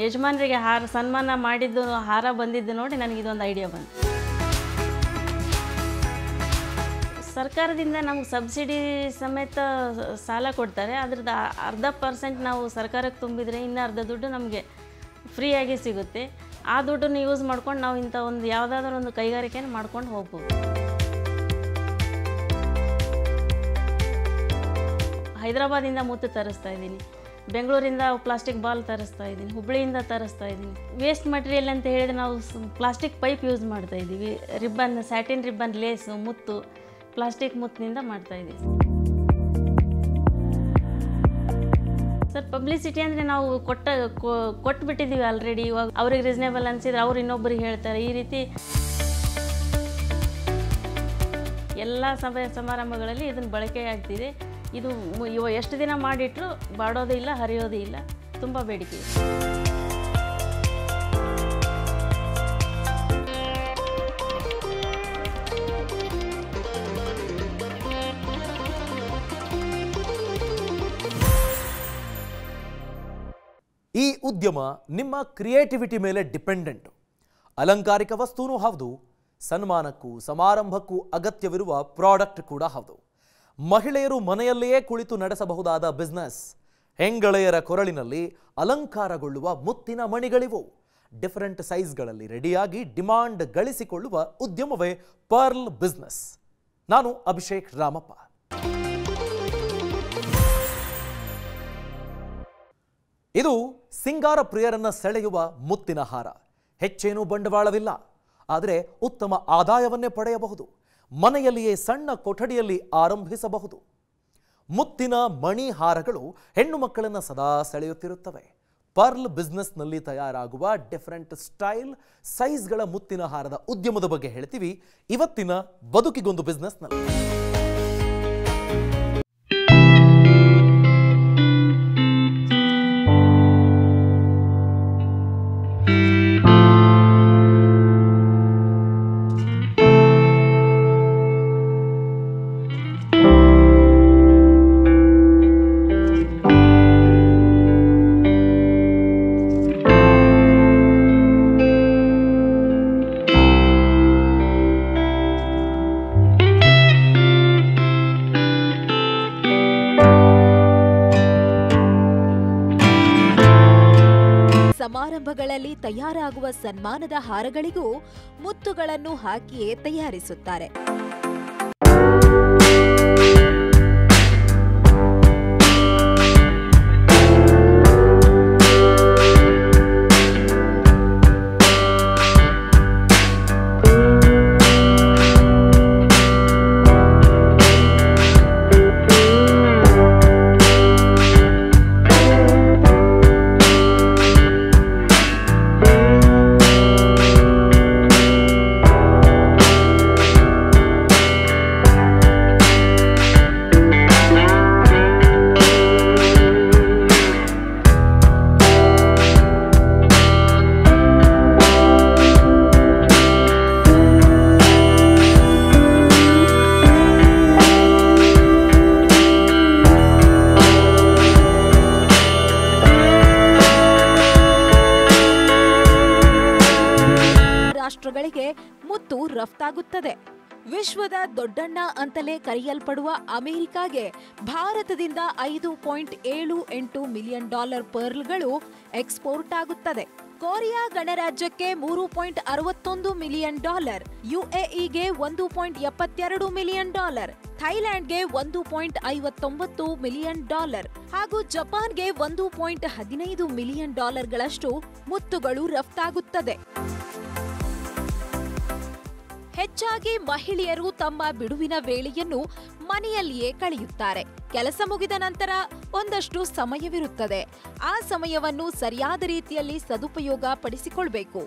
ಯಜಮಾನರಿಗೆ ಸನ್ಮಾನ ಮಾಡಿದ್ದು ಹಾರ ಬಂದಿದ್ದು ನೋಡಿ ನನಗೆ ಇದೊಂದು ಐಡಿಯಾ ಬಂತು. ಸರ್ಕಾರದಿಂದ ನಮಗೆ ಸಬ್ಸಿಡಿ ಸಮೇತ ಸಾಲ ಕೊಡ್ತಾರೆ. ಅದ್ರದ್ದು 0.5% ನಾವು ಸರ್ಕಾರಕ್ಕೆ ತುಂಬಿದರೆ ಇನ್ನು ಅರ್ಧ ದುಡ್ಡು ನಮಗೆ ಫ್ರೀಯಾಗಿ ಸಿಗುತ್ತೆ. ಆ ದುಡ್ಡನ್ನು ಯೂಸ್ ಮಾಡ್ಕೊಂಡು ನಾವು ಇಂಥ ಒಂದು ಯಾವುದಾದ್ರೂ ಒಂದು ಕೈಗಾರಿಕೆಯನ್ನು ಮಾಡ್ಕೊಂಡು ಹೋಗ್ಬೋದು. ಹೈದರಾಬಾದಿಂದ ಮುತ್ತು ತರಿಸ್ತಾ ಇದ್ದೀನಿ, ಬೆಂಗಳೂರಿಂದ ಪ್ಲಾಸ್ಟಿಕ್ ಬಾಲ್ ತರಿಸ್ತಾ ಇದ್ದೀನಿ, ಹುಬ್ಬಳ್ಳಿಯಿಂದ ತರಿಸ್ತಾ ಇದ್ದೀನಿ. ವೇಸ್ಟ್ ಮಟೀರಿಯಲ್ ಅಂತ ಹೇಳಿದರೆ ನಾವು ಪ್ಲಾಸ್ಟಿಕ್ ಪೈಪ್ ಯೂಸ್ ಮಾಡ್ತಾ ಇದ್ದೀವಿ. ರಿಬ್ಬನ್, ಸ್ಯಾಟಿನ್ ರಿಬ್ಬನ್, ಲೇಸು, ಮುತ್ತು, ಪ್ಲಾಸ್ಟಿಕ್ ಮುತ್ತಿನಿಂದ ಮಾಡ್ತಾ ಇದ್ದೀವಿ. ಸರ್, ಪಬ್ಲಿಸಿಟಿ ಅಂದರೆ ನಾವು ಕೊಟ್ಬಿಟ್ಟಿದ್ದೀವಿ ಆಲ್ರೆಡಿ. ಇವಾಗ ಅವ್ರಿಗೆ ರೀಸನೇಬಲ್ ಅನಿಸಿದ್ರೆ ಅವ್ರು ಇನ್ನೊಬ್ಬರಿಗೆ ಹೇಳ್ತಾರೆ. ಈ ರೀತಿ ಎಲ್ಲ ಸಮಾರಂಭಗಳಲ್ಲಿ ಇದನ್ನು ಬಳಕೆ ಆಗ್ತಿದೆ. ಇದು ಎಷ್ಟು ದಿನ ಮಾಡಿಟ್ರು ಬಾಡೋದೇ ಇಲ್ಲ, ಹರಿಯೋದೇ ಇಲ್ಲ. ತುಂಬ ಬೇಡಿಕೆ ಇದೆ. ಈ ಉದ್ಯಮ ನಿಮ್ಮ ಕ್ರಿಯೇಟಿವಿಟಿ ಮೇಲೆ ಡಿಪೆಂಡೆಂಟು. ಅಲಂಕಾರಿಕ ವಸ್ತುನೂ ಹೌದು, ಸನ್ಮಾನಕ್ಕೂ ಸಮಾರಂಭಕ್ಕೂ ಅಗತ್ಯವಿರುವ ಪ್ರಾಡಕ್ಟ್ ಕೂಡ ಹೌದು. ಮಹಿಳೆಯರು ಮನೆಯಲ್ಲಿಯೇ ಕುಳಿತು ನಡೆಸಬಹುದಾದ ಬಿಸ್ನೆಸ್. ಹೆಂಗಳೆಯರ ಕೊರಳಿನಲ್ಲಿ ಅಲಂಕಾರಗೊಳ್ಳುವ ಮುತ್ತಿನ ಮಣಿಗಳಿವು. ಡಿಫರೆಂಟ್ ಸೈಜ್ಗಳಲ್ಲಿ ರೆಡಿಯಾಗಿ ಡಿಮಾಂಡ್ ಗಳಿಸಿಕೊಳ್ಳುವ ಉದ್ಯಮವೇ ಪರ್ಲ್ ಬಿಸ್ನೆಸ್. ನಾನು ಅಭಿಷೇಕ್ ರಾಮಪ್ಪ. ಇದು ಸಿಂಗಾರ ಪ್ರಿಯರನ್ನ ಸೆಳೆಯುವ ಮುತ್ತಿನ ಹಾರ. ಹೆಚ್ಚೇನೂ ಬಂಡವಾಳವಿಲ್ಲ, ಆದರೆ ಉತ್ತಮ ಆದಾಯವನ್ನೇ ಪಡೆಯಬಹುದು. ಮನೆಯಲ್ಲಿಯೇ ಸಣ್ಣ ಕೊಠಡಿಯಲ್ಲಿ ಆರಂಭಿಸಬಹುದು. ಮುತ್ತಿನ ಮಣಿ ಹಾರಗಳು ಹೆಣ್ಣು ಮಕ್ಕಳನ್ನು ಸದಾ ಸೆಳೆಯುತ್ತಿರುತ್ತವೆ. ಪರ್ಲ್ ಬಿಸ್ನೆಸ್ನಲ್ಲಿ ತಯಾರಾಗುವ ಡಿಫರೆಂಟ್ ಸ್ಟೈಲ್, ಸೈಜ್ಗಳ ಮುತ್ತಿನ ಹಾರದ ಉದ್ಯಮದ ಬಗ್ಗೆ ಹೇಳ್ತೀವಿ ಇವತ್ತಿನ ಬದುಕಿಗೊಂದು ಬಿಸ್ನೆಸ್ನಲ್ಲಿ. ಸಮಾರಂಭಗಳಲ್ಲಿ ತಯಾರಾಗುವ ಸನ್ಮಾನದ ಹಾರಗಳಿಗೂ ಮುತ್ತುಗಳನ್ನು ಹಾಕಿಯೇ ತಯಾರಿಸುತ್ತಾರೆ. ರಾಷ್ಟ್ರಗಳಿಗೆ ಮುತ್ತು ರಫ್ತಾಗುತ್ತದೆ. ವಿಶ್ವದ ದೊಡ್ಡಣ್ಣ ಅಂತಲೇ ಕರೆಯಲ್ಪಡುವ ಅಮೆರಿಕಾಗೆ ಭಾರತದಿಂದ $5.78 ಮಿಲಿಯನ್ ಪರ್ಲ್ಗಳು ಎಕ್ಸ್ಪೋರ್ಟ್ ಆಗುತ್ತದೆ. ಕೊರಿಯಾ ಗಣರಾಜ್ಯಕ್ಕೆ $3.61 ಮಿಲಿಯನ್, ಯುಎಇಗೆ $1.72 ಮಿಲಿಯನ್, ಥೈಲ್ಯಾಂಡ್ಗೆ $1.59 ಮಿಲಿಯನ್ ಹಾಗೂ ಜಪಾನ್ಗೆ $1.15 ಮಿಲಿಯನ್ ಗಳಷ್ಟು ಮುತ್ತುಗಳು ರಫ್ತಾಗುತ್ತದೆ. ಹೆಚ್ಚಾಗಿ ಮಹಿಳೆಯರು ತಮ್ಮ ಬಿಡುವಿನ ವೇಳೆಯನ್ನು ಮನೆಯಲ್ಲಿಯೇ ಕಳೆಯುತ್ತಾರೆ. ಕೆಲಸ ಮುಗಿದ ನಂತರ ಒಂದಷ್ಟು ಸಮಯವಿರುತ್ತದೆ. ಆ ಸಮಯವನ್ನು ಸರಿಯಾದ ರೀತಿಯಲ್ಲಿ ಸದುಪಯೋಗ ಪಡಿಸಿಕೊಳ್ಳಬೇಕು.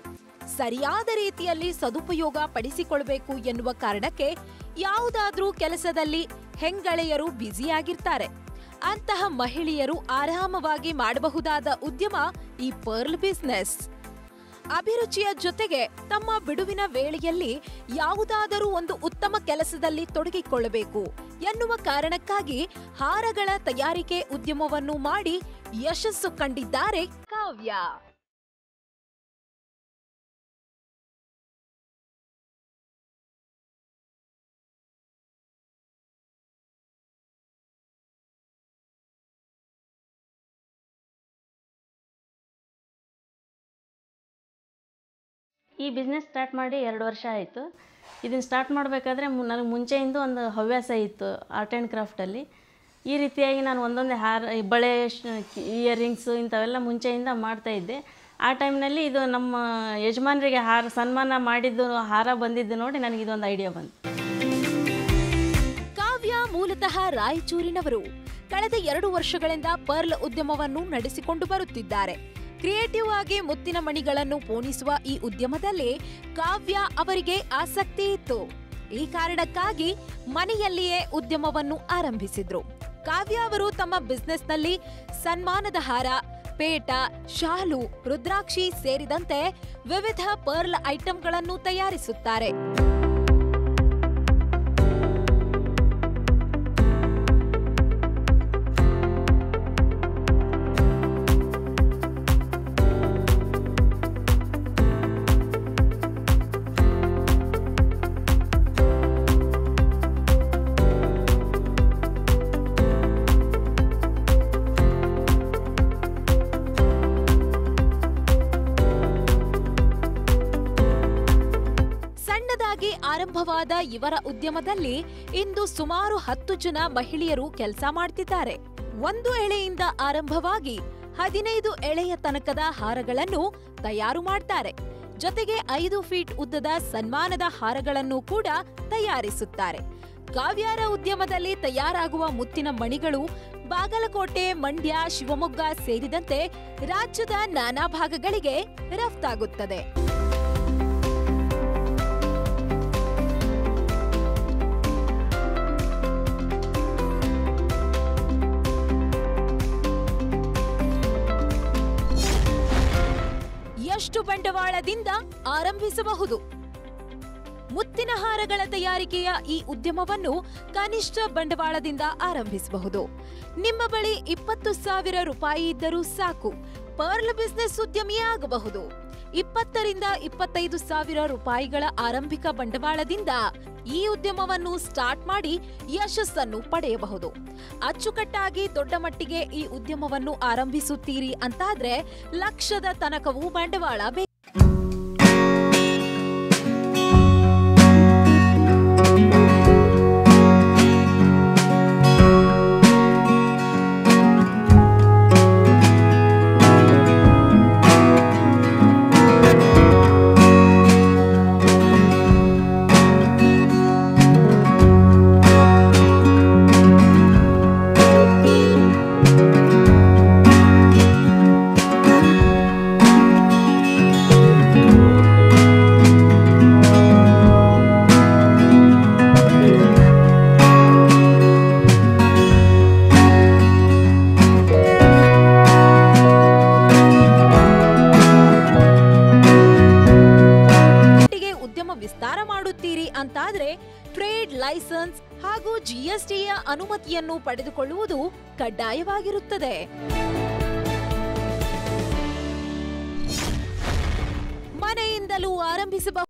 ಸರಿಯಾದ ರೀತಿಯಲ್ಲಿ ಸದುಪಯೋಗ ಪಡಿಸಿಕೊಳ್ಳಬೇಕು ಎನ್ನುವ ಕಾರಣಕ್ಕೆ ಯಾವುದಾದ್ರೂ ಕೆಲಸದಲ್ಲಿ ಹೆಂಗಳೆಯರು ಬ್ಯುಸಿಯಾಗಿರ್ತಾರೆ. ಅಂತಹ ಮಹಿಳೆಯರು ಆರಾಮವಾಗಿ ಮಾಡಬಹುದಾದ ಉದ್ಯಮ ಈ ಪರ್ಲ್ ಬಿಸ್ನೆಸ್. ಅಭಿರುಚಿಯ ಜೊತೆಗೆ ತಮ್ಮ ಬಿಡುವಿನ ವೇಳೆಯಲ್ಲಿ ಯಾವುದಾದರೂ ಒಂದು ಉತ್ತಮ ಕೆಲಸದಲ್ಲಿ ತೊಡಗಿಕೊಳ್ಳಬೇಕು ಎನ್ನುವ ಕಾರಣಕ್ಕಾಗಿ ಹಾರಗಳ ತಯಾರಿಕೆ ಉದ್ಯಮವನ್ನು ಮಾಡಿ ಯಶಸ್ಸು ಕಂಡಿದ್ದಾರೆ ಕಾವ್ಯ. ಕಾವ್ಯ. ಈ ಬಿಸ್ನೆಸ್ ಸ್ಟಾರ್ಟ್ ಮಾಡಿ 2 ವರ್ಷ ಆಯಿತು. ಇದನ್ನು ಸ್ಟಾರ್ಟ್ ಮಾಡಬೇಕಾದ್ರೆ ನನಗೆ ಮುಂಚೆಯಿಂದ ಒಂದು ಹವ್ಯಾಸ ಇತ್ತು ಆರ್ಟ್ ಆ್ಯಂಡ್ ಕ್ರಾಫ್ಟಲ್ಲಿ. ಈ ರೀತಿಯಾಗಿ ನಾನು ಒಂದೊಂದೇ ಬಳೆ, ಇಯರಿಂಗ್ಸು ಇಂಥವೆಲ್ಲ ಮುಂಚೆಯಿಂದ ಮಾಡ್ತಾಯಿದ್ದೆ. ಆ ಟೈಮ್ನಲ್ಲಿ ಇದು ನಮ್ಮ ಯಜಮಾನರಿಗೆ ಸನ್ಮಾನ ಮಾಡಿದ್ದು ಹಾರ ಬಂದಿದ್ದು ನೋಡಿ ನನಗಿದೊಂದು ಐಡಿಯಾ ಬಂತು. ಕಾವ್ಯ ಮೂಲತಃ ರಾಯಚೂರಿನವರು. ಕಳೆದ 2 ವರ್ಷಗಳಿಂದ ಪರ್ಲ್ ಉದ್ಯಮವನ್ನು ನಡೆಸಿಕೊಂಡು ಬರುತ್ತಿದ್ದಾರೆ. ಕ್ರಿಯೇಟಿವ್ ಆಗಿ ಮುತ್ತಿನ ಮಣಿಗಳನ್ನು ಪೋಣಿಸುವ ಈ ಉದ್ಯಮದಲ್ಲಿ ಕಾವ್ಯ ಅವರಿಗೆ ಆಸಕ್ತಿ ಇತ್ತು. ಈ ಕಾರಣಕ್ಕಾಗಿ ಮನೆಯಲ್ಲಿಯೇ ಉದ್ಯಮವನ್ನು ಆರಂಭಿಸಿದ್ರು. ಕಾವ್ಯ ಅವರು ತಮ್ಮ ಬಿಸ್ನೆಸ್ನಲ್ಲಿ ಸನ್ಮಾನದ ಹಾರ, ಪೇಟ, ಶಾಲು, ರುದ್ರಾಕ್ಷಿ ಸೇರಿದಂತೆ ವಿವಿಧ ಪರ್ಲ್ ಐಟಂಗಳನ್ನು ತಯಾರಿಸುತ್ತಾರೆ. ಆರಂಭವಾದ ಇವರ ಉದ್ಯಮದಲ್ಲಿ ಇಂದು ಸುಮಾರು 10 ಜನ ಮಹಿಳೆಯರು ಕೆಲಸ ಮಾಡ್ತಿದ್ದಾರೆ. 1 ಎಳೆಯಿಂದ ಆರಂಭವಾಗಿ 15 ಎಳೆಯ ತನಕದ ಹಾರಗಳನ್ನು ತಯಾರು ಮಾಡ್ತಾರೆ. ಜೊತೆಗೆ 5 ಫೀಟ್ ಉದ್ದದ ಸನ್ಮಾನದ ಹಾರಗಳನ್ನು ಕೂಡ ತಯಾರಿಸುತ್ತಾರೆ. ಕಾವ್ಯರ ಉದ್ಯಮದಲ್ಲಿ ತಯಾರಾಗುವ ಮುತ್ತಿನ ಮಣಿಗಳು ಬಾಗಲಕೋಟೆ, ಮಂಡ್ಯ, ಶಿವಮೊಗ್ಗ ಸೇರಿದಂತೆ ರಾಜ್ಯದ ನಾನಾ ಭಾಗಗಳಿಗೆ ರಫ್ತಾಗುತ್ತದೆ. ಎಷ್ಟು ಬಂಡವಾಳದಿಂದ ಆರಂಭಿಸಬಹುದು? ಮುತ್ತಿನ ಹಾರಗಳ ತಯಾರಿಕೆಯ ಈ ಉದ್ಯಮವನ್ನು ಕನಿಷ್ಠ ಬಂಡವಾಳದಿಂದ ಆರಂಭಿಸಬಹುದು. ನಿಮ್ಮ ಬಳಿ 20,000 ರೂಪಾಯಿ ಇದ್ದರೂ ಸಾಕು, ಪರ್ಲ್ ಬಿಸ್ನೆಸ್ ಉದ್ಯಮಿಯಾಗಬಹುದು. 20 ರಿಂದ 25,000 ರೂಪಾಯಿಗಳ ಆರಂಭಿಕ ಬಂಡವಾಳದಿಂದ ಈ ಉದ್ಯಮವನ್ನು ಸ್ಟಾರ್ಟ್ ಮಾಡಿ ಯಶಸ್ಸನ್ನು ಪಡೆಯಬಹುದು. ಅಚ್ಚುಕಟ್ಟಾಗಿ ದೊಡ್ಡ ಮಟ್ಟಿಗೆ ಈ ಉದ್ಯಮವನ್ನು ಆರಂಭಿಸುತ್ತೀರಿ ಅಂತಾದ್ರೆ ಲಕ್ಷದ ತನಕವೂ ಬಂಡವಾಳ ಬೇಕು. ವಿಸ್ತಾರ ಮಾಡುತ್ತೀರಿ ಅಂತಾದ್ರೆ ಟ್ರೇಡ್ ಲೈಸೆನ್ಸ್ ಹಾಗೂ ಜಿಎಸ್ಟಿಯ ಅನುಮತಿಯನ್ನು ಪಡೆದುಕೊಳ್ಳುವುದು ಕಡ್ಡಾಯವಾಗಿರುತ್ತದೆ. ಮನೆಯಿಂದಲೂ ಆರಂಭಿಸಬಹುದು.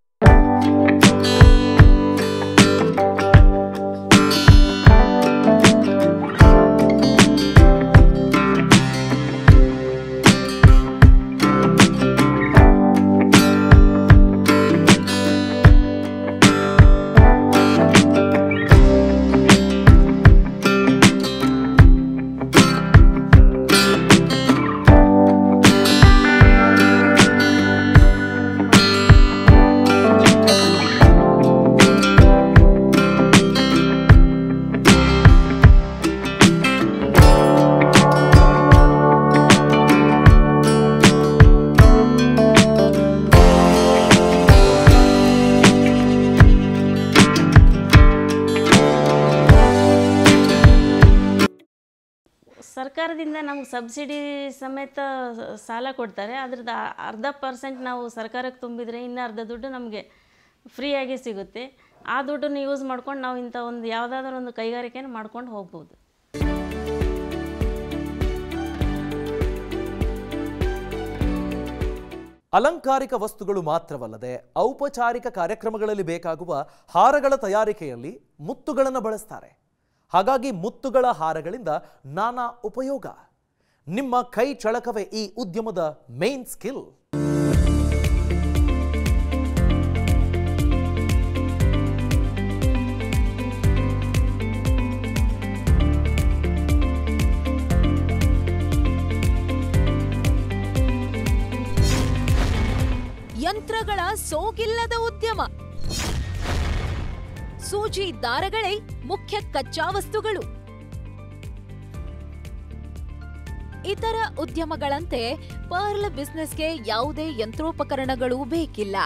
ಸರ್ಕಾರದಿಂದ ನಮಗೆ ಸಬ್ಸಿಡಿ ಸಮೇತ ಸಾಲ ಕೊಡ್ತಾರೆ. ಅದ್ರದ್ದು 1/2% ನಾವು ಸರ್ಕಾರಕ್ಕೆ ತುಂಬಿದರೆ ಇನ್ನು ಅರ್ಧ ದುಡ್ಡು ನಮಗೆ ಫ್ರೀಯಾಗಿ ಸಿಗುತ್ತೆ. ಆ ದುಡ್ಡನ್ನು ಯೂಸ್ ಮಾಡ್ಕೊಂಡು ನಾವು ಇಂಥ ಒಂದು ಯಾವುದಾದ್ರೂ ಒಂದು ಕೈಗಾರಿಕೆಯನ್ನು ಮಾಡ್ಕೊಂಡು ಹೋಗ್ಬೋದು. ಅಲಂಕಾರಿಕ ವಸ್ತುಗಳು ಮಾತ್ರವಲ್ಲದೆ ಔಪಚಾರಿಕ ಕಾರ್ಯಕ್ರಮಗಳಲ್ಲಿ ಬೇಕಾಗುವ ಹಾರಗಳ ತಯಾರಿಕೆಯಲ್ಲಿ ಮುತ್ತುಗಳನ್ನು ಬಳಸ್ತಾರೆ. ಹಾಗಾಗಿ ಮುತ್ತುಗಳ ಹಾರಗಳಿಂದ ನಾನಾ ಉಪಯೋಗ. ನಿಮ್ಮ ಕೈ ಚಳಕವೇ ಈ ಉದ್ಯಮದ ಮೇನ್ ಸ್ಕಿಲ್. ಯಂತ್ರಗಳ ಸೋಗಿಲ್ಲದ ಉದ್ಯಮ. ಸೂಜಿ ದಾರಗಳೇ ಮುಖ್ಯ ಕಚ್ಚಾ ವಸ್ತುಗಳು. ಇತರ ಉದ್ಯಮಗಳಂತೆ ಪರ್ಲ್ ಬಿಸ್ನೆಸ್ಗೆ ಯಾವುದೇ ಯಂತ್ರೋಪಕರಣಗಳು ಬೇಕಿಲ್ಲ.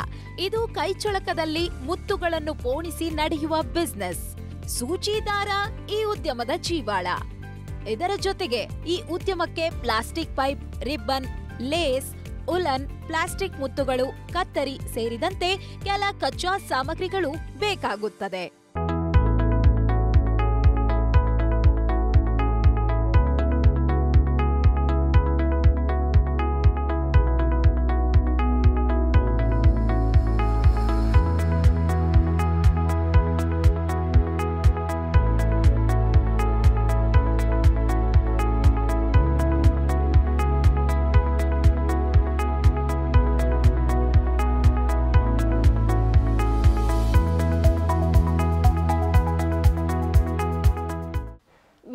ಇದು ಕೈಚಳಕದಲ್ಲಿ ಮುತ್ತುಗಳನ್ನು ಪೋಣಿಸಿ ನಡೆಯುವ ಬಿಸ್ನೆಸ್. ಸೂಜಿ ದಾರ ಈ ಉದ್ಯಮದ ಜೀವಾಳ. ಇದರ ಜೊತೆಗೆ ಈ ಉದ್ಯಮಕ್ಕೆ plastic pipe, ribbon, lace, woollen, plastic ಮುತ್ತುಗಳು, ಕತ್ತರಿ ಸೇರಿದಂತೆ ಕೆಲ ಕಚ್ಚಾ ಸಾಮಗ್ರಿಗಳು ಬೇಕಾಗುತ್ತದೆ.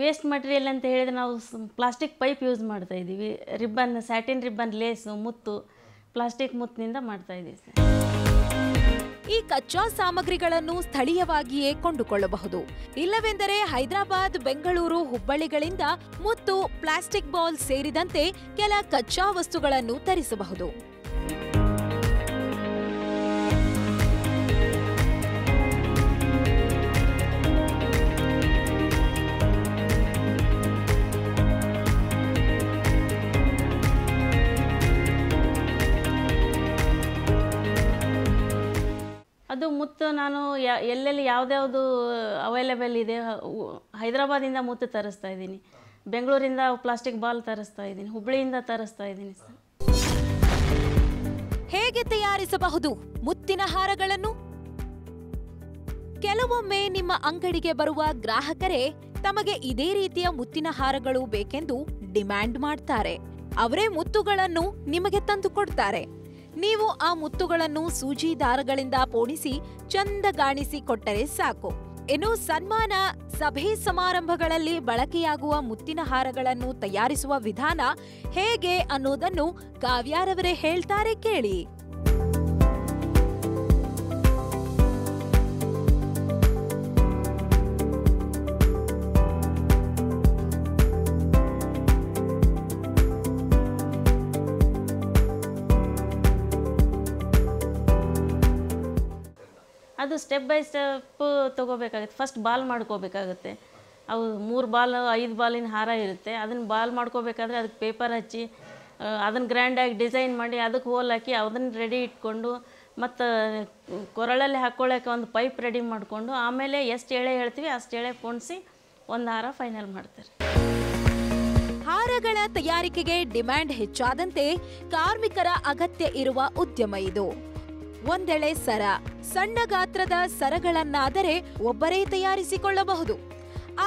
ವೇಸ್ಟ್ ಮಟೀರಿಯಲ್ ಅಂತ ಹೇಳಿದರೆ ನಾವು ಪ್ಲಾಸ್ಟಿಕ್ ಪೈಪ್ ಯೂಸ್ ಮಾಡ್ತಾ ಇದ್ದೀವಿ. ರಿಬ್ಬನ್, ಸ್ಯಾಟಿನ್ ರಿಬ್ಬನ್, ಲೇಸು, ಮುತ್ತು, ಪ್ಲಾಸ್ಟಿಕ್ ಮುತ್ತಿನಿಂದ ಮಾಡ್ತಾ ಇದ್ದೀವಿ ಸರ್. ಈ ಕಚ್ಚಾ ಸಾಮಗ್ರಿಗಳನ್ನು ಸ್ಥಳೀಯವಾಗಿಯೇ ಕೊಂಡುಕೊಳ್ಳಬಹುದು. ಇಲ್ಲವೆಂದರೆ ಹೈದರಾಬಾದ್, ಬೆಂಗಳೂರು, ಹುಬ್ಬಳ್ಳಿಗಳಿಂದ ಮುತ್ತು, ಪ್ಲಾಸ್ಟಿಕ್ ಬಾಲ್ ಸೇರಿದಂತೆ ಕೆಲ ಕಚ್ಚಾ ವಸ್ತುಗಳನ್ನು ತರಿಸಬಹುದು. ಅದು ಮುತ್ತು ನಾನು ಎಲ್ಲೆಲ್ಲಿ ಯಾವುದ್ಯಾವುದು ಅವೈಲೇಬಲ್ ಇದೆ, ಹೈದರಾಬಾದಿಂದ ಮುತ್ತು ತರಿಸ್ತಾ ಇದ್ದೀನಿ, ಬೆಂಗಳೂರಿಂದ ಪ್ಲಾಸ್ಟಿಕ್ ಬಾಲ್ ತರಿಸ್ತಾ ಇದ್ದೀನಿ, ಹುಬ್ಬಳ್ಳಿಯಿಂದ ತರಿಸ್ತಾ ಇದ್ದೀನಿ ಸರ್. ಹೇಗೆ ತಯಾರಿಸಬಹುದು ಮುತ್ತಿನ ಹಾರಗಳನ್ನು? ಕೆಲವೊಮ್ಮೆ ನಿಮ್ಮ ಅಂಗಡಿಗೆ ಬರುವ ಗ್ರಾಹಕರೇ ತಮಗೆ ಇದೇ ರೀತಿಯ ಮುತ್ತಿನ ಹಾರಗಳು ಬೇಕೆಂದು ಡಿಮ್ಯಾಂಡ್ ಮಾಡ್ತಾರೆ. ಅವರೇ ಮುತ್ತುಗಳನ್ನು ನಿಮಗೆ ತಂದು ಕೊಡ್ತಾರೆ. ನೀವು ಆ ಮುತ್ತುಗಳನ್ನು ಸೂಜಿ ದಾರಗಳಿಂದ ಪೋಣಿಸಿ ಚಂದಗಾಣಿಸಿ ಕೊಟ್ಟರೆ ಸಾಕು. ಇನ್ನು ಸನ್ಮಾನ, ಸಭೆ ಸಮಾರಂಭಗಳಲ್ಲಿ ಬಳಕೆಯಾಗುವ ಮುತ್ತಿನ ಹಾರಗಳನ್ನು ತಯಾರಿಸುವ ವಿಧಾನ ಹೇಗೆ ಅನ್ನೋದನ್ನು ಕಾವ್ಯಾರವರೇ ಹೇಳ್ತಾರೆ, ಕೇಳಿ. ಅದು ಸ್ಟೆಪ್ ಬೈ ಸ್ಟೆಪ್ ತೊಗೋಬೇಕಾಗುತ್ತೆ. ಫಸ್ಟ್ ಬಾಲ್ ಮಾಡ್ಕೋಬೇಕಾಗುತ್ತೆ. ಅವು 3 ಬಾಲ್ 5 ಬಾಲಿನ ಹಾರ ಇರುತ್ತೆ. ಅದನ್ನು ಬಾಲ್ ಮಾಡ್ಕೋಬೇಕಾದ್ರೆ ಅದಕ್ಕೆ ಪೇಪರ್ ಹಚ್ಚಿ ಅದನ್ನು ಗ್ರ್ಯಾಂಡಾಗಿ ಡಿಸೈನ್ ಮಾಡಿ ಅದಕ್ಕೆ ಹೋಲ್ ಹಾಕಿ ಅದನ್ನು ರೆಡಿ ಇಟ್ಕೊಂಡು ಮತ್ತು ಕೊರಳಲ್ಲಿ ಹಾಕ್ಕೊಳ್ಳೋಕೆ ಒಂದು ಪೈಪ್ ರೆಡಿ ಮಾಡಿಕೊಂಡು ಆಮೇಲೆ ಎಷ್ಟು ಎಳೆ ಹೇಳ್ತೀವಿ ಅಷ್ಟು ಎಳೆ ಪೋಣಿಸಿ ಒಂದು ಹಾರ ಫೈನಲ್ ಮಾಡ್ತಾರೆ. ಹಾರಗಳ ತಯಾರಿಕೆಗೆ ಡಿಮ್ಯಾಂಡ್ ಹೆಚ್ಚಾದಂತೆ ಕಾರ್ಮಿಕರ ಅಗತ್ಯ ಇರುವ ಉದ್ಯಮ ಇದು. ಒಂದೆಳೆ ಸರ, ಸಣ್ಣ ಗಾತ್ರದ ಸರಗಳನ್ನಾದರೆ ಒಬ್ಬರೇ ತಯಾರಿಸಿಕೊಳ್ಳಬಹುದು.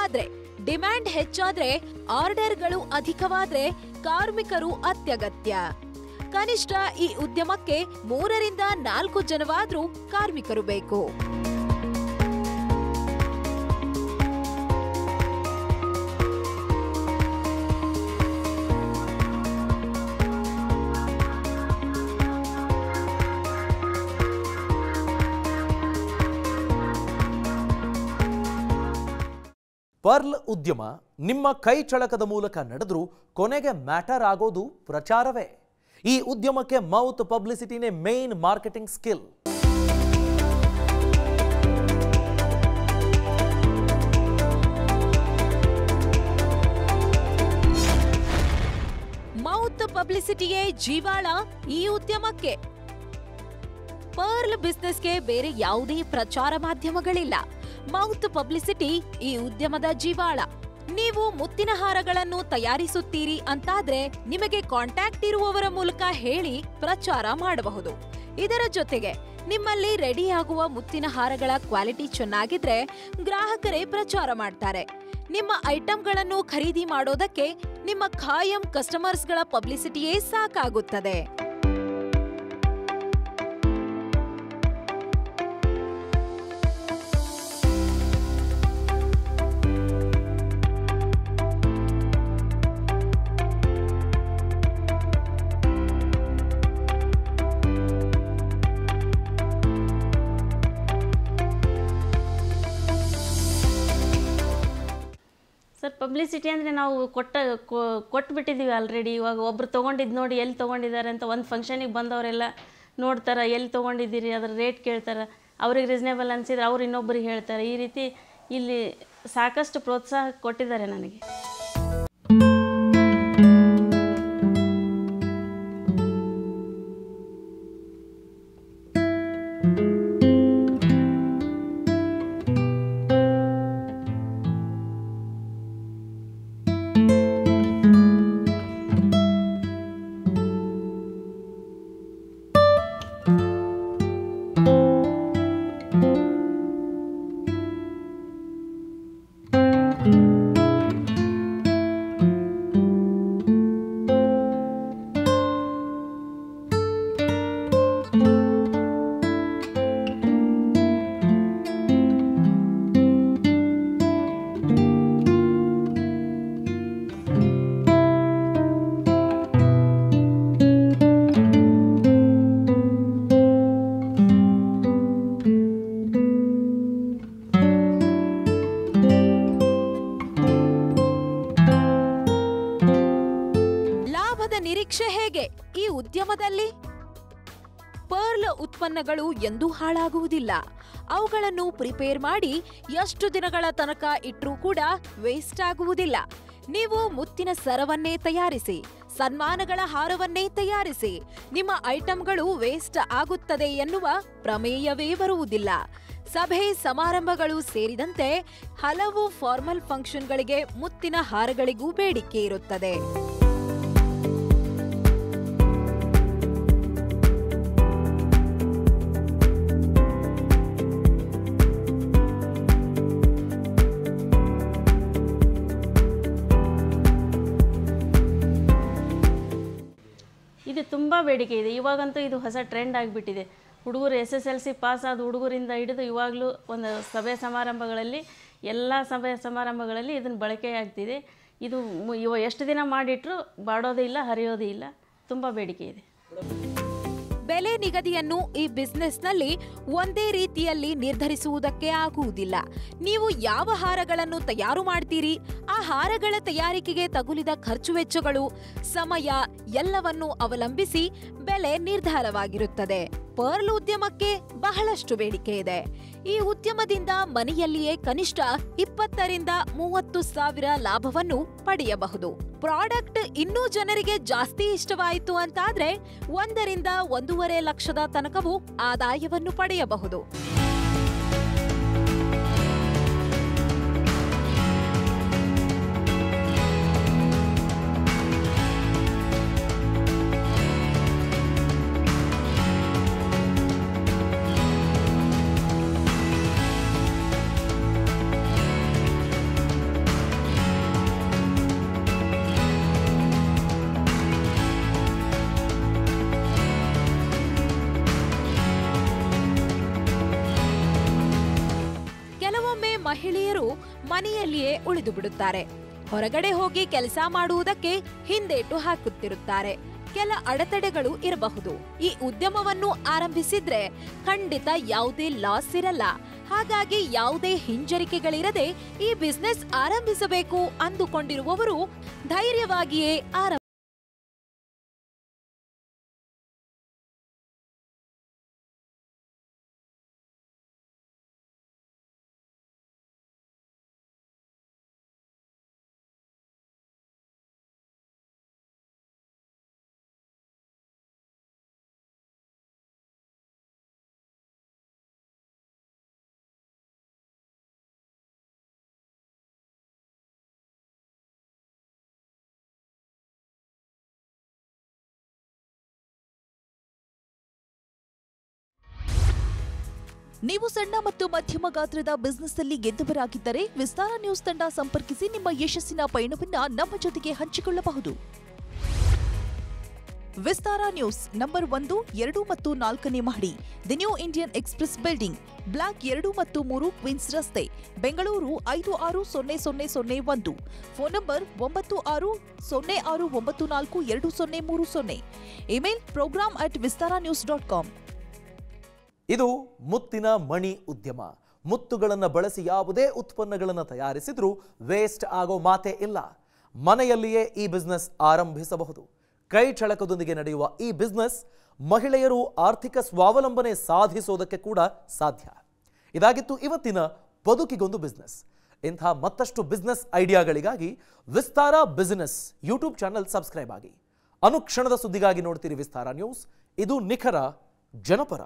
ಆದ್ರೆ ಡಿಮ್ಯಾಂಡ್ ಹೆಚ್ಚಾದ್ರೆ, ಆರ್ಡರ್ಗಳು ಅಧಿಕವಾದ್ರೆ ಕಾರ್ಮಿಕರು ಅತ್ಯಗತ್ಯ. ಕನಿಷ್ಠ ಈ ಉದ್ಯಮಕ್ಕೆ 3 ರಿಂದ 4 ಜನವಾದ್ರೂ ಕಾರ್ಮಿಕರು ಬೇಕು. ಪರ್ಲ್ ಉದ್ಯಮ ನಿಮ್ಮ ಕೈ ಚಳಕದ ಮೂಲಕ ನಡೆದರೂ ಕೊನೆಗೆ ಮ್ಯಾಟರ್ ಆಗೋದು ಪ್ರಚಾರವೇ. ಈ ಉದ್ಯಮಕ್ಕೆ ಮೌತ್ ಪಬ್ಲಿಸಿಟಿನೇ ಮೇನ್ ಮಾರ್ಕೆಟಿಂಗ್ ಸ್ಕಿಲ್. ಮೌತ್ ಪಬ್ಲಿಸಿಟಿಯೇ ಜೀವಾಳ ಈ ಉದ್ಯಮಕ್ಕೆ. ಪರ್ಲ್ ಬಿಸ್ನೆಸ್ಗೆ ಬೇರೆ ಯಾವುದೇ ಪ್ರಚಾರ ಮಾಧ್ಯಮಗಳಿಲ್ಲ. ಮೌತ್ ಪಬ್ಲಿಸಿಟಿ ಈ ಉದ್ಯಮದ ಜೀವಾಳ. ನೀವು ಮುತ್ತಿನ ಹಾರಗಳನ್ನು ತಯಾರಿಸುತ್ತೀರಿ ಅಂತಾದ್ರೆ ನಿಮಗೆ ಕಾಂಟ್ಯಾಕ್ಟ್ ಇರುವವರ ಮೂಲಕ ಹೇಳಿ ಪ್ರಚಾರ ಮಾಡಬಹುದು. ಇದರ ಜೊತೆಗೆ ನಿಮ್ಮಲ್ಲಿ ರೆಡಿಯಾಗುವ ಮುತ್ತಿನ ಹಾರಗಳ ಕ್ವಾಲಿಟಿ ಚೆನ್ನಾಗಿದ್ರೆ ಗ್ರಾಹಕರೇ ಪ್ರಚಾರ ಮಾಡ್ತಾರೆ. ನಿಮ್ಮ ಐಟಂಗಳನ್ನು ಖರೀದಿ ಮಾಡೋದಕ್ಕೆ ನಿಮ್ಮ ಖಾಯಂ ಕಸ್ಟಮರ್ಸ್ಗಳ ಪಬ್ಲಿಸಿಟಿಯೇ ಸಾಕಾಗುತ್ತದೆ. ಸರ್, ಪಬ್ಲಿಸಿಟಿ ಅಂದರೆ ನಾವು ಕೊಟ್ಬಿಟ್ಟಿದ್ದೀವಿ ಆಲ್ರೆಡಿ. ಇವಾಗ ಒಬ್ರು ತೊಗೊಂಡಿದ್ದು ನೋಡಿ ಎಲ್ಲಿ ತೊಗೊಂಡಿದ್ದಾರೆ ಅಂತ ಒಂದು ಫಂಕ್ಷನಿಗೆ ಬಂದವರೆಲ್ಲ ನೋಡ್ತಾರೆ, ಎಲ್ಲಿ ತೊಗೊಂಡಿದ್ದೀರಿ, ಅದರ ರೇಟ್ ಕೇಳ್ತಾರೆ. ಅವ್ರಿಗೆ ರೀಸನೇಬಲ್ ಅನಿಸಿದ್ರೆ ಅವ್ರು ಇನ್ನೊಬ್ಬರಿಗೆ ಹೇಳ್ತಾರೆ. ಈ ರೀತಿ ಇಲ್ಲಿ ಸಾಕಷ್ಟು ಪ್ರೋತ್ಸಾಹ ಕೊಟ್ಟಿದ್ದಾರೆ ನನಗೆ. ನಿರೀಕ್ಷೆ ಹೇಗೆ ಈ ಉದ್ಯಮದಲ್ಲಿ? ಪರ್ಲ್ ಉತ್ಪನ್ನಗಳು ಎಂದೂ ಹಾಳಾಗುವುದಿಲ್ಲ. ಅವುಗಳನ್ನು ಪ್ರಿಪೇರ್ ಮಾಡಿ ಎಷ್ಟು ದಿನಗಳ ತನಕ ಇಟ್ಟರೂ ಕೂಡ ವೇಸ್ಟ್ ಆಗುವುದಿಲ್ಲ. ನೀವು ಮುತ್ತಿನ ಸರವನ್ನೇ ತಯಾರಿಸಿ, ಸನ್ಮಾನಗಳ ಹಾರವನ್ನೇ ತಯಾರಿಸಿ, ನಿಮ್ಮ ಐಟಂಗಳು ವೇಸ್ಟ್ ಆಗುತ್ತದೆ ಎನ್ನುವ ಪ್ರಮೇಯವೇ ಬರುವುದಿಲ್ಲ. ಸಭೆ ಸಮಾರಂಭಗಳು ಸೇರಿದಂತೆ ಹಲವು ಫಾರ್ಮಲ್ ಫಂಕ್ಷನ್ಗಳಿಗೆ ಮುತ್ತಿನ ಹಾರಗಳಿಗೂ ಬೇಡಿಕೆ ಇರುತ್ತದೆ. ಇದು ತುಂಬ ಬೇಡಿಕೆ ಇದೆ. ಇವಾಗಂತೂ ಇದು ಹೊಸ ಟ್ರೆಂಡ್ ಆಗಿಬಿಟ್ಟಿದೆ. ಹುಡುಗರು SSLC ಪಾಸ್ ಆದ ಹುಡುಗರಿಂದ ಹಿಡಿದು ಇವಾಗಲೂ ಒಂದು ಸಭೆ ಸಮಾರಂಭಗಳಲ್ಲಿ, ಎಲ್ಲ ಸಭೆ ಸಮಾರಂಭಗಳಲ್ಲಿ ಇದನ್ನು ಬಳಕೆ ಆಗ್ತಿದೆ. ಇದು ಎಷ್ಟು ದಿನ ಮಾಡಿಟ್ರೂ ಬಾಡೋದೇ ಇಲ್ಲ, ಹರಿಯೋದೇ ಇಲ್ಲ. ತುಂಬ ಬೇಡಿಕೆ ಇದೆ. ಬೆಲೆ ನಿಗದಿಯನ್ನು ಈ ಬಿಸ್ನೆಸ್ನಲ್ಲಿ ಒಂದೇ ರೀತಿಯಲ್ಲಿ ನಿರ್ಧರಿಸುವುದಕ್ಕೆ ಆಗುವುದಿಲ್ಲ. ನೀವು ಯಾವ ಹಾರಗಳನ್ನು ತಯಾರು ಮಾಡ್ತೀರಿ, ಆ ಹಾರಗಳ ತಯಾರಿಕೆಗೆ ತಗುಲಿದ ಖರ್ಚು ವೆಚ್ಚಗಳು, ಸಮಯ ಎಲ್ಲವನ್ನೂ ಅವಲಂಬಿಸಿ ಬೆಲೆ ನಿರ್ಧಾರವಾಗಿರುತ್ತದೆ. ಪರ್ಲ್ ಉದ್ಯಮಕ್ಕೆ ಬಹಳಷ್ಟು ಬೇಡಿಕೆ ಇದೆ. ಈ ಉದ್ಯಮದಿಂದ ಮನೆಯಲ್ಲಿಯೇ ಕನಿಷ್ಠ 20 ರಿಂದ 30 ಸಾವಿರ ಲಾಭವನ್ನು ಪಡೆಯಬಹುದು. ಪ್ರಾಡಕ್ಟ್ ಇನ್ನೂ ಜನರಿಗೆ ಜಾಸ್ತಿ ಇಷ್ಟವಾಯಿತು ಅಂತಾದ್ರೆ 1 ರಿಂದ 1.5 ಲಕ್ಷದ ತನಕವೂ ಆದಾಯವನ್ನು ಪಡೆಯಬಹುದು. ಮಹಿಳೆಯರು ಮನೆಯಲ್ಲಿಯೇ ಉಳಿದು ಬಿಡುತ್ತಾರೆ. ಹೊರಗಡೆ ಹೋಗಿ ಕೆಲಸ ಮಾಡುವುದಕ್ಕೆ ಹಿಂದೇಟು ಹಾಕುತ್ತಿರುತ್ತಾರೆ. ಕೆಲ ಅಡೆತಡೆಗಳು ಇರಬಹುದು. ಈ ಉದ್ಯಮವನ್ನು ಆರಂಭಿಸಿದ್ರೆ ಖಂಡಿತ ಯಾವುದೇ ಲಾಸ್ ಇರಲ್ಲ. ಹಾಗಾಗಿ ಯಾವುದೇ ಹಿಂಜರಿಕೆಗಳಿರದೆ ಈ ಬಿಸ್ನೆಸ್ ಆರಂಭಿಸಬೇಕು ಅಂದುಕೊಂಡಿರುವವರು ಧೈರ್ಯವಾಗಿಯೇ ನೀವು ಸಣ್ಣ ಮತ್ತು ಮಧ್ಯಮ ಗಾತ್ರದ ಬಿಸ್ನೆಸ್ನಲ್ಲಿ ಗೆದ್ದವರಾಗಿದ್ದರೆ ವಿಸ್ತಾರ ನ್ಯೂಸ್ ತಂಡ ಸಂಪರ್ಕಿಸಿ ನಿಮ್ಮ ಯಶಸ್ಸಿನ ಪಯಣವನ್ನ ನಮ್ಮ ಜೊತೆಗೆ ಹಂಚಿಕೊಳ್ಳಬಹುದು. ವಿಸ್ತಾರ ನ್ಯೂಸ್ ನಂಬರ್ 1, 2 ಮತ್ತು 4ನೇ ಮಹಡಿ, the New Indian Express building, block 2 ಮತ್ತು 3, ಕ್ವೀನ್ಸ್ ರಸ್ತೆ, Bengaluru 560001. Phone number 9606942030. Email program@vistaranews.com. ಇದು ಮುತ್ತಿನ ಮಣಿ ಉದ್ಯಮ. ಮುತ್ತುಗಳನ್ನು ಬಳಸಿ ಯಾವುದೇ ಉತ್ಪನ್ನಗಳನ್ನು ತಯಾರಿಸಿದ್ರೂ ವೇಸ್ಟ್ ಆಗೋ ಮಾತೇ ಇಲ್ಲ. ಮನೆಯಲ್ಲಿಯೇ ಈ ಬಿಸ್ನೆಸ್ ಆರಂಭಿಸಬಹುದು. ಕೈ ಚಳಕದೊಂದಿಗೆ ನಡೆಯುವ ಈ ಬಿಸ್ನೆಸ್ ಮಹಿಳೆಯರು ಆರ್ಥಿಕ ಸ್ವಾವಲಂಬನೆ ಸಾಧಿಸೋದಕ್ಕೆ ಕೂಡ ಸಾಧ್ಯ. ಇದಾಗಿತ್ತು ಇವತ್ತಿನ ಬದುಕಿಗೊಂದು ಬಿಸ್ನೆಸ್. ಇಂಥ ಮತ್ತಷ್ಟು ಬಿಸ್ನೆಸ್ ಐಡಿಯಾಗಳಿಗಾಗಿ ವಿಸ್ತಾರ ಬಿಸಿನೆಸ್ ಯೂಟ್ಯೂಬ್ ಚಾನೆಲ್ ಸಬ್ಸ್ಕ್ರೈಬ್ ಆಗಿ. ಅನುಕ್ಷಣದ ಸುದ್ದಿಗಾಗಿ ನೋಡ್ತೀರಿ ವಿಸ್ತಾರ ನ್ಯೂಸ್. ಇದು ನಿಖರ ಜನಪರ.